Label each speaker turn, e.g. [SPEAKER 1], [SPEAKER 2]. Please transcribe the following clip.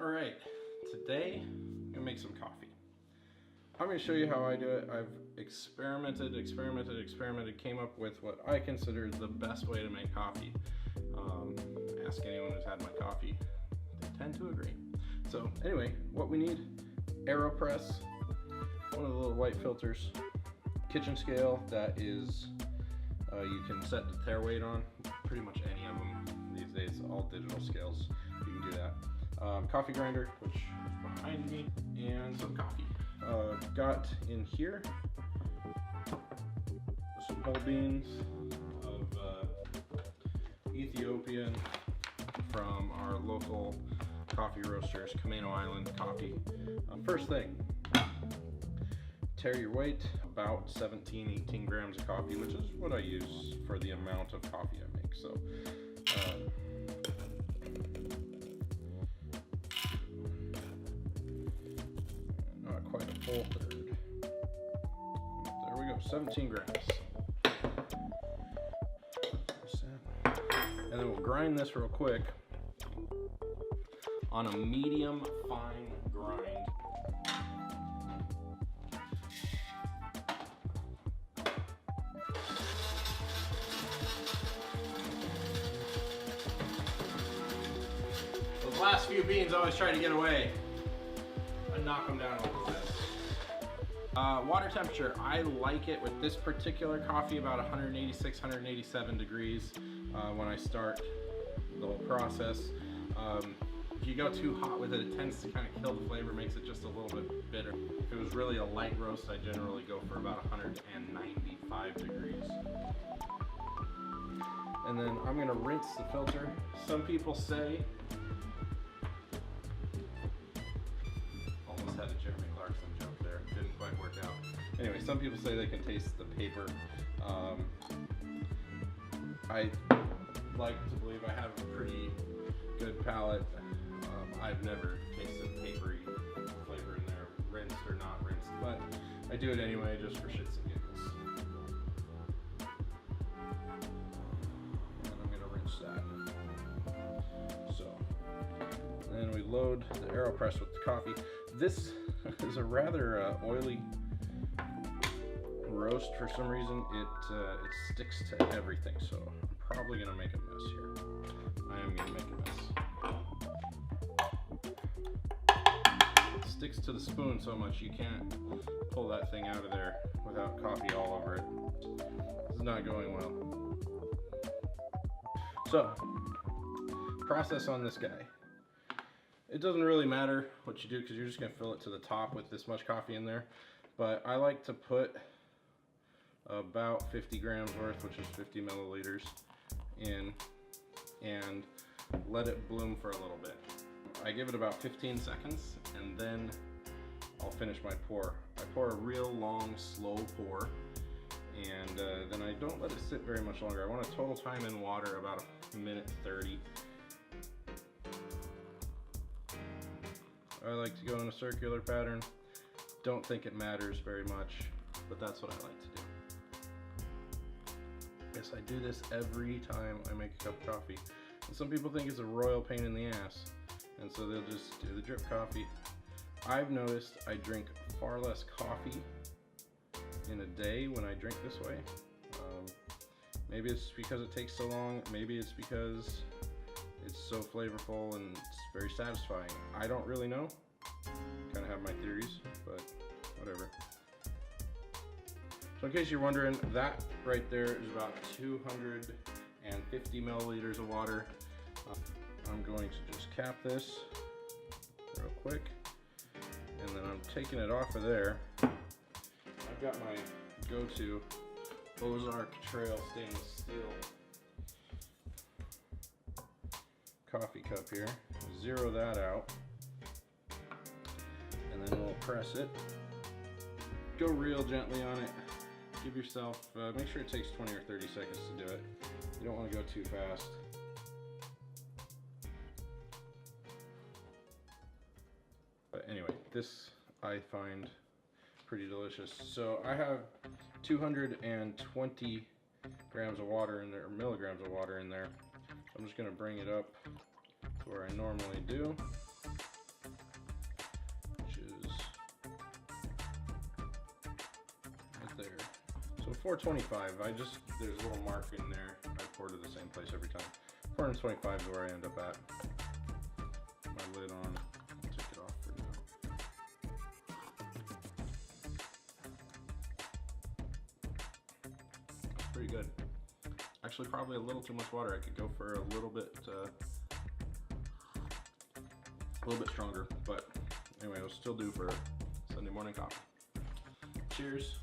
[SPEAKER 1] Alright, today I'm going to make some coffee. I'm going to show you how I do it. I've experimented, came up with what I consider the best way to make coffee. Ask anyone who's had my coffee, they tend to agree. So anyway, what we need: Aeropress, one of the little white filters, kitchen scale that is, you can set the tare weight on, pretty much any of them these days, all digital scales, you can do that. Coffee grinder, which is behind me, and some coffee. Got in here some whole beans of Ethiopian from our local coffee roasters, Camano Island Coffee. First thing, tare your weight, about 17-18 grams of coffee, which is what I use for the amount of coffee I make. So not quite a full third. There we go, 17 grams. And then we'll grind this real quick on a medium fine grind. Those last few beans always try to get away. I knock them down a little bit. Water temperature, I like it with this particular coffee about 186, 187 degrees when I start the whole process. If you go too hot with it, it tends to kind of kill the flavor, makes it just a little bit bitter. If it was really a light roast, I generally go for about 195 degrees. And then I'm gonna rinse the filter. Some people say, almost had a Jeremy Clarkson joke there, didn't quite work out. Anyway, some people say they can taste the paper. I like to believe I have a pretty good palate. I've never tasted papery flavor in there, rinsed or not rinsed, but I do it anyway just for shits and giggles. And I'm gonna rinse that. So, then we load the Aeropress with the coffee. This is a rather oily roast for some reason. It sticks to everything, so I'm probably gonna make a mess here. I am gonna make a mess. It sticks to the spoon so much you can't pull that thing out of there without coffee all over it. This is not going well. So, process on this guy. It doesn't really matter what you do because you're just gonna fill it to the top with this much coffee in there. But I like to put about 50 grams worth, which is 50 milliliters, in and let it bloom for a little bit. I give it about 15 seconds and then I'll finish my pour. I pour a real long, slow pour, and then I don't let it sit very much longer. I want a total time in water about a minute 30. I like to go in a circular pattern. Don't think it matters very much, but that's what I like to do. Yes, I do this every time I make a cup of coffee. And some people think it's a royal pain in the ass, and so they'll just do the drip coffee. I've noticed I drink far less coffee in a day when I drink this way. Maybe it's because it takes so long, maybe it's because it's so flavorful and it's very satisfying. I don't really know. Kind of have my theories, but whatever. So in case you're wondering, that right there is about 250 milliliters of water. I'm going to just cap this real quick, and then I'm taking it off of there. I've got my go-to Ozark Trail stainless steel coffee cup here. Zero that out, and then we'll press it. Go real gently on it. Give yourself, make sure it takes 20 or 30 seconds to do it. You don't want to go too fast. But anyway, this I find pretty delicious. So I have 220 grams of water in there, or milligrams of water in there. So I'm just gonna bring it up to where I normally do. 425. There's a little mark in there. I pour to the same place every time. 425 is where I end up at. My lid on. I'll take it off for now. That's pretty good. Actually, probably a little too much water. I could go for a little bit stronger, but anyway, it'll still do for Sunday morning coffee. Cheers.